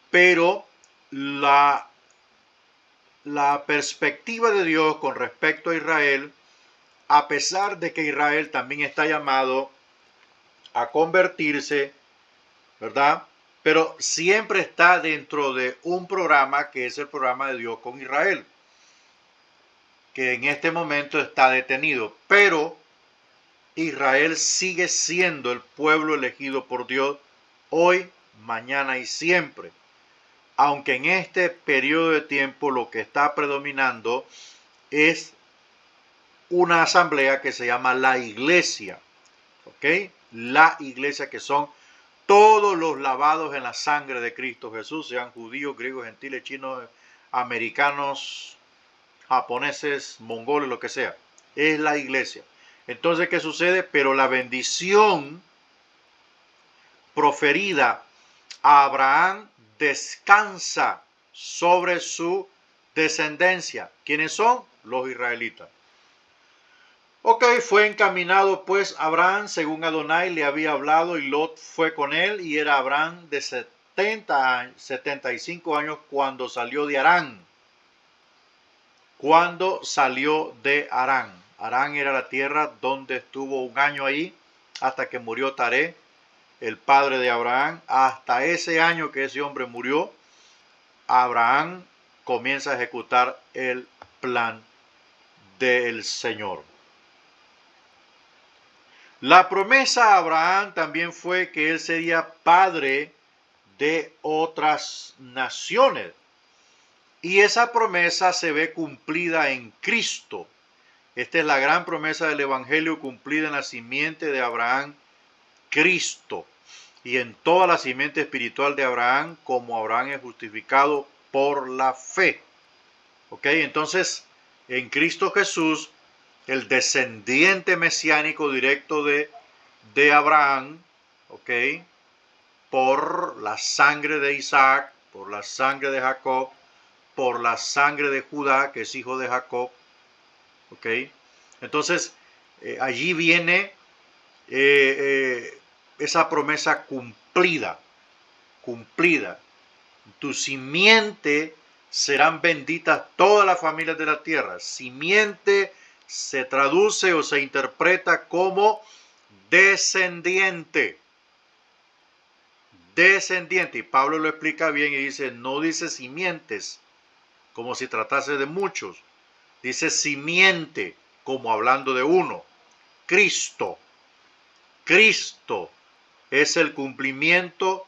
pero la perspectiva de Dios con respecto a Israel, a pesar de que Israel también está llamado a convertirse, ¿verdad? Pero siempre está dentro de un programa que es el programa de Dios con Israel, que en este momento está detenido, pero Israel sigue siendo el pueblo elegido por Dios hoy, mañana y siempre. Aunque en este periodo de tiempo lo que está predominando es una asamblea que se llama la iglesia, ¿ok? La iglesia, que son todos los lavados en la sangre de Cristo Jesús, sean judíos, griegos, gentiles, chinos, americanos, japoneses, mongoles, lo que sea. Es la iglesia. Entonces, ¿qué sucede? Pero la bendición proferida a Abraham descansa sobre su descendencia. ¿Quiénes son? Los israelitas. Ok, fue encaminado pues Abraham según Adonai le había hablado y Lot fue con él y era Abraham de 75 años cuando salió de Harán. Cuando salió de Harán. Harán era la tierra donde estuvo un año ahí hasta que murió Taré, el padre de Abraham. Hasta ese año que ese hombre murió, Abraham comienza a ejecutar el plan del Señor. La promesa a Abraham también fue que él sería padre de otras naciones. Y esa promesa se ve cumplida en Cristo. Esta es la gran promesa del Evangelio cumplida en la simiente de Abraham, Cristo. Y en toda la simiente espiritual de Abraham, como Abraham es justificado por la fe. ¿Ok? Entonces, en Cristo Jesús, el descendiente mesiánico directo de Abraham, ¿ok? Por la sangre de Isaac, por la sangre de Jacob, por la sangre de Judá, que es hijo de Jacob, ¿ok? Entonces, allí viene esa promesa cumplida, cumplida. Tu simiente serán benditas todas las familias de la tierra. Simiente se traduce o se interpreta como descendiente. Descendiente. Y Pablo lo explica bien y dice, no dice simientes, como si tratase de muchos. Dice simiente, como hablando de uno. Cristo. Cristo es el cumplimiento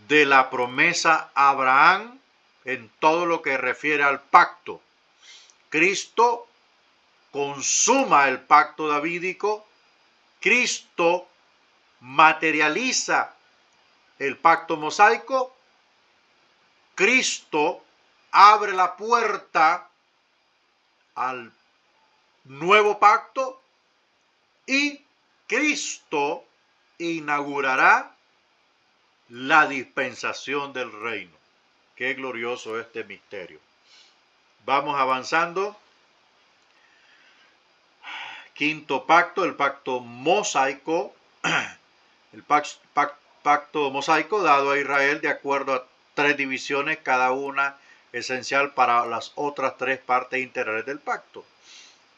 de la promesa a Abraham en todo lo que refiere al pacto. Cristo consuma el pacto davídico. Cristo materializa el pacto mosaico. Cristo abre la puerta al nuevo pacto y Cristo inaugurará la dispensación del reino. Qué glorioso este misterio. Vamos avanzando. Quinto pacto, el pacto mosaico. El pacto mosaico dado a Israel de acuerdo a 3 divisiones, cada una esencial para las otras 3 partes integrales del pacto.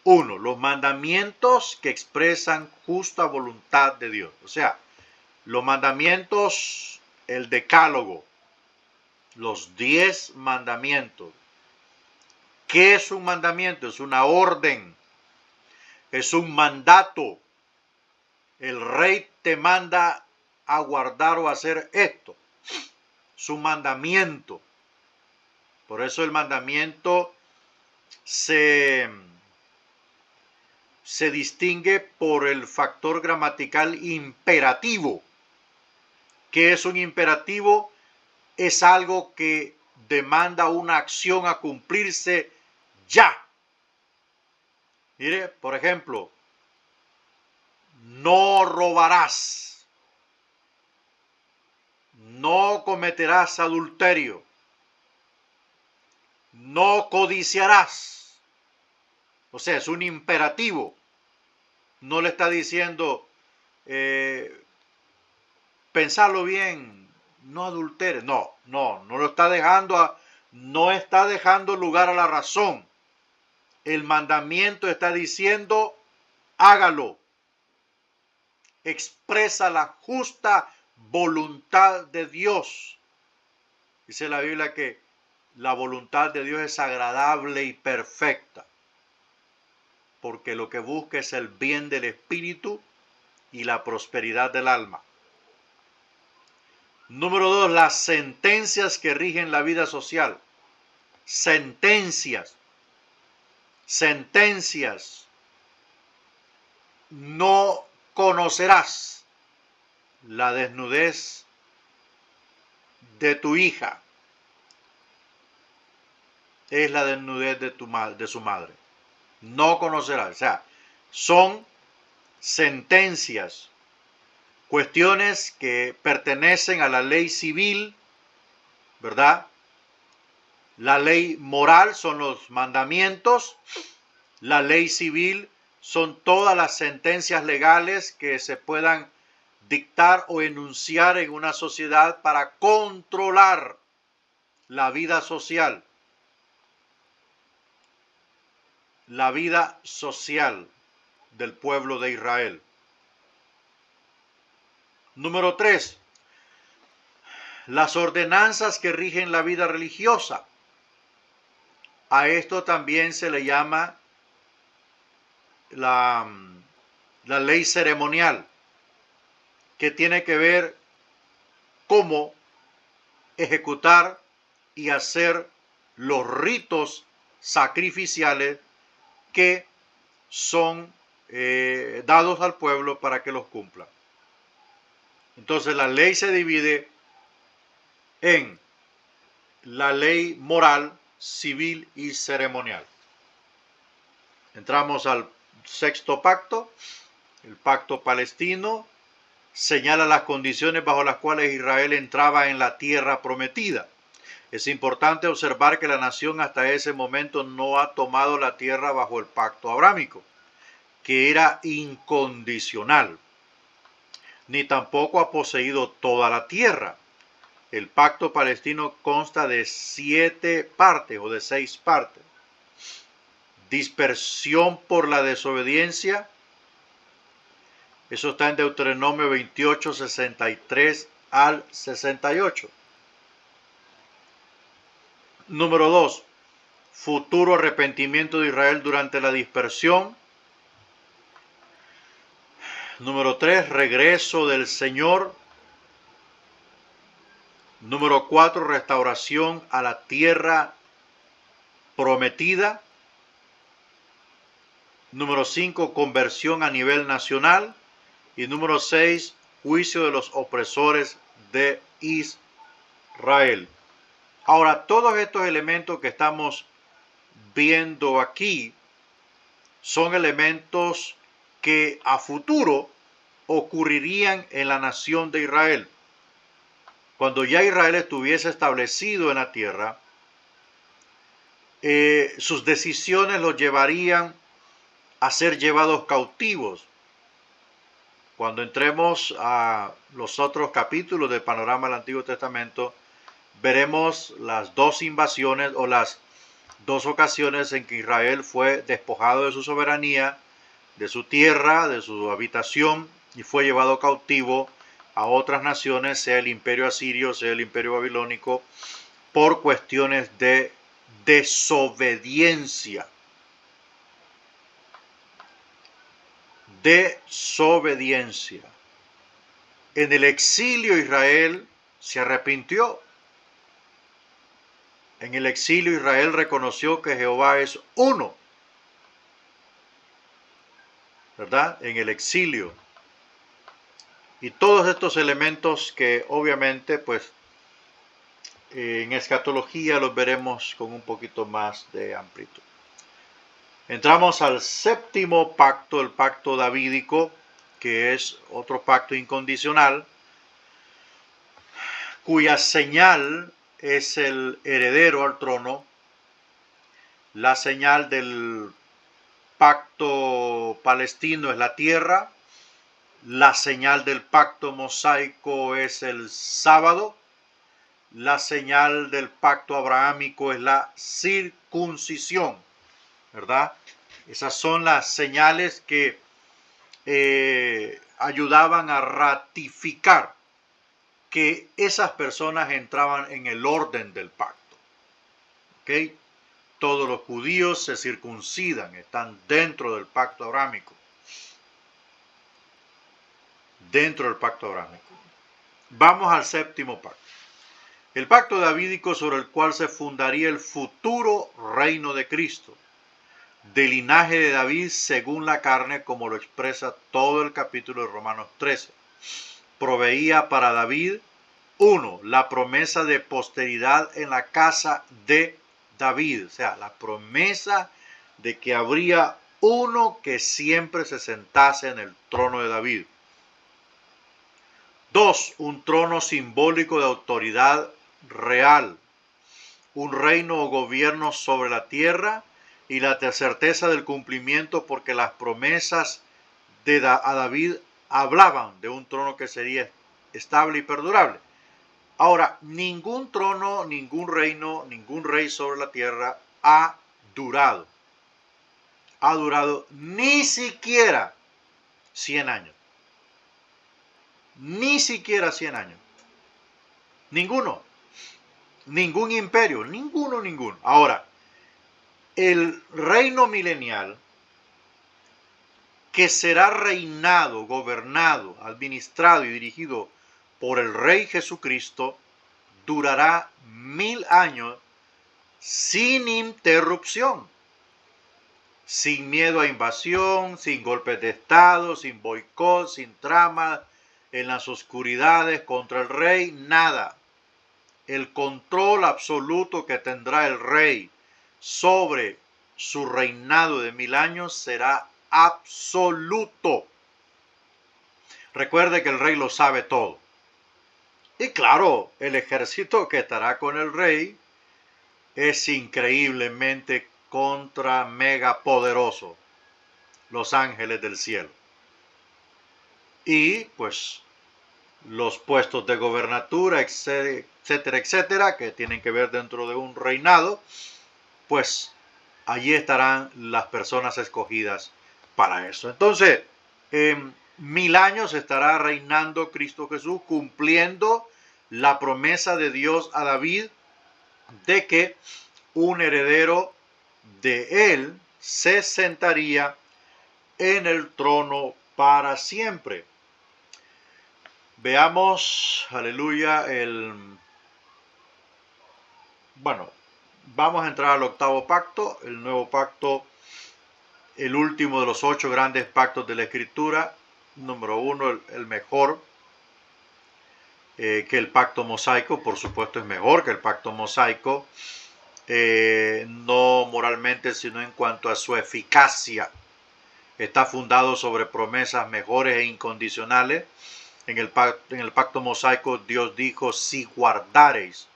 1. Los mandamientos que expresan justa voluntad de Dios. O sea, los mandamientos, el decálogo, los 10 mandamientos. ¿Qué es un mandamiento? Es una orden, es un mandato. El rey te manda a guardar o hacer esto. Es un mandamiento. Por eso el mandamiento se distingue por el factor gramatical imperativo. ¿Qué es un imperativo? Es algo que demanda una acción a cumplirse ya. Mire, por ejemplo, no robarás, no cometerás adulterio, no codiciarás. O sea, es un imperativo. No le está diciendo, pensarlo bien, no adulteres. No lo está dejando, no está dejando lugar a la razón. El mandamiento está diciendo, hágalo. Expresa la justa voluntad de Dios. Dice la Biblia que la voluntad de Dios es agradable y perfecta, porque lo que busca es el bien del espíritu y la prosperidad del alma. Número 2, las sentencias que rigen la vida social. Sentencias. Sentencias. No conocerás la desnudez de tu hija. Es la desnudez de su madre. No conocerás. O sea, son sentencias, cuestiones que pertenecen a la ley civil, ¿verdad? La ley moral son los mandamientos, la ley civil son todas las sentencias legales que se puedan dictar o enunciar en una sociedad para controlar la vida social. La vida social del pueblo de Israel. Número 3. Las ordenanzas que rigen la vida religiosa. A esto también se le llama la ley ceremonial, que tiene que ver cómo ejecutar y hacer los ritos sacrificiales que son dados al pueblo para que los cumpla. Entonces la ley se divide en la ley moral, civil y ceremonial. Entramos al sexto pacto. El pacto palestino señala las condiciones bajo las cuales Israel entraba en la tierra prometida. Es importante observar que la nación hasta ese momento no ha tomado la tierra bajo el pacto abrámico, que era incondicional, ni tampoco ha poseído toda la tierra. El pacto palestino consta de 7 partes o de 6 partes. Dispersión por la desobediencia. Eso está en Deuteronomio 28, 63 al 68. Número 2. Futuro arrepentimiento de Israel durante la dispersión. Número 3. Regreso del Señor. Número 4. Restauración a la tierra prometida. Número 5. Conversión a nivel nacional. Y número 6. Juicio de los opresores de Israel. Ahora, todos estos elementos que estamos viendo aquí son elementos que a futuro ocurrirían en la nación de Israel. Cuando ya Israel estuviese establecido en la tierra, sus decisiones los llevarían a ser llevados cautivos. Cuando entremos a los otros capítulos del panorama del Antiguo Testamento, veremos las 2 invasiones o las 2 ocasiones en que Israel fue despojado de su soberanía, de su tierra, de su habitación y fue llevado cautivo a otras naciones, sea el imperio asirio, sea el imperio babilónico, por cuestiones de desobediencia. Desobediencia. En el exilio Israel se arrepintió. En el exilio Israel reconoció que Jehová es uno, ¿verdad? En el exilio. Y todos estos elementos que obviamente pues en escatología los veremos con un poquito más de amplitud. Entramos al séptimo pacto, el pacto davídico, que es otro pacto incondicional, cuya señal es el heredero al trono. La señal del pacto palestino es la tierra. La señal del pacto mosaico es el sábado. La señal del pacto abrahámico es la circuncisión, ¿verdad? Esas son las señales que ayudaban a ratificar que esas personas entraban en el orden del pacto. ¿Ok? Todos los judíos se circuncidan, están dentro del pacto abrámico. Dentro del pacto abrámico. Vamos al séptimo pacto. El pacto davídico sobre el cual se fundaría el futuro reino de Cristo, del linaje de David según la carne, como lo expresa todo el capítulo de Romanos 13. Proveía para David, 1, la promesa de posteridad en la casa de David, o sea, la promesa de que habría uno que siempre se sentase en el trono de David. 2, un trono simbólico de autoridad real, un reino o gobierno sobre la tierra y la certeza del cumplimiento, porque las promesas a David hablaban de un trono que sería estable y perdurable. Ahora, ningún trono, ningún reino, ningún rey sobre la tierra ha durado ni siquiera 100 años. Ni siquiera 100 años. Ninguno. Ningún imperio. Ninguno. Ahora, el reino milenial, que será reinado, gobernado, administrado y dirigido por el Rey Jesucristo, durará 1000 años sin interrupción. Sin miedo a invasión, sin golpes de Estado, sin boicot, sin trama en las oscuridades contra el rey, nada. El control absoluto que tendrá el rey sobre su reinado de 1000 años será absoluto. Recuerde que el rey lo sabe todo. Y claro, el ejército que estará con el rey es increíblemente contra mega poderoso, los ángeles del cielo. Y pues los puestos de gobernatura, etcétera, que tienen que ver dentro de un reinado, pues allí estarán las personas escogidas para eso. Entonces, en 1000 años estará reinando Cristo Jesús, cumpliendo la promesa de Dios a David de que un heredero de él se sentaría en el trono para siempre. Veamos, aleluya, vamos a entrar al octavo pacto, el nuevo pacto, el último de los 8 grandes pactos de la Escritura. Número 1, el mejor, que el pacto mosaico, por supuesto es mejor que el pacto mosaico, no moralmente, sino en cuanto a su eficacia. Está fundado sobre promesas mejores e incondicionales. En el pacto mosaico Dios dijo, si guardareis.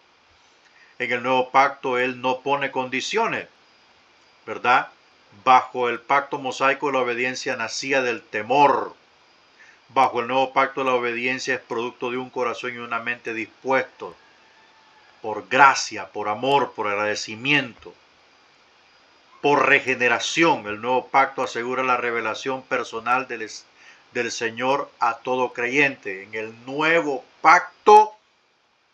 En el nuevo pacto Él no pone condiciones, ¿verdad? Bajo el pacto mosaico la obediencia nacía del temor. Bajo el nuevo pacto la obediencia es producto de un corazón y una mente dispuestos por gracia, por amor, por agradecimiento, por regeneración. El nuevo pacto asegura la revelación personal del Señor a todo creyente. En el nuevo pacto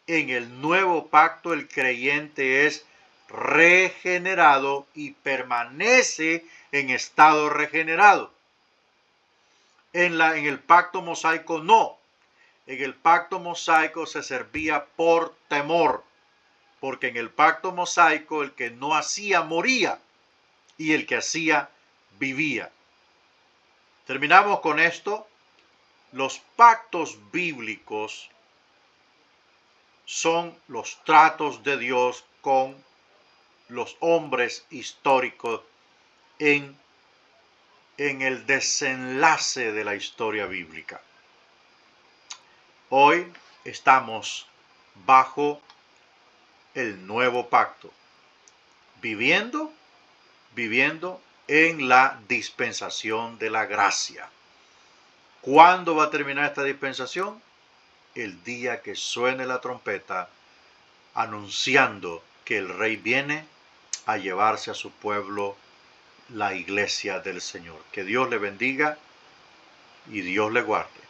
el creyente es regenerado y permanece en estado regenerado. En el pacto mosaico no. En el pacto mosaico se servía por temor, porque en el pacto mosaico el que no hacía moría y el que hacía vivía. Terminamos con esto. Los pactos bíblicos son los tratos de Dios con los hombres históricos en el desenlace de la historia bíblica. Hoy estamos bajo el nuevo pacto, viviendo en la dispensación de la gracia. ¿Cuándo va a terminar esta dispensación? El día que suene la trompeta anunciando que el Rey viene a llevarse a su pueblo, la iglesia del Señor. Que Dios le bendiga y Dios le guarde.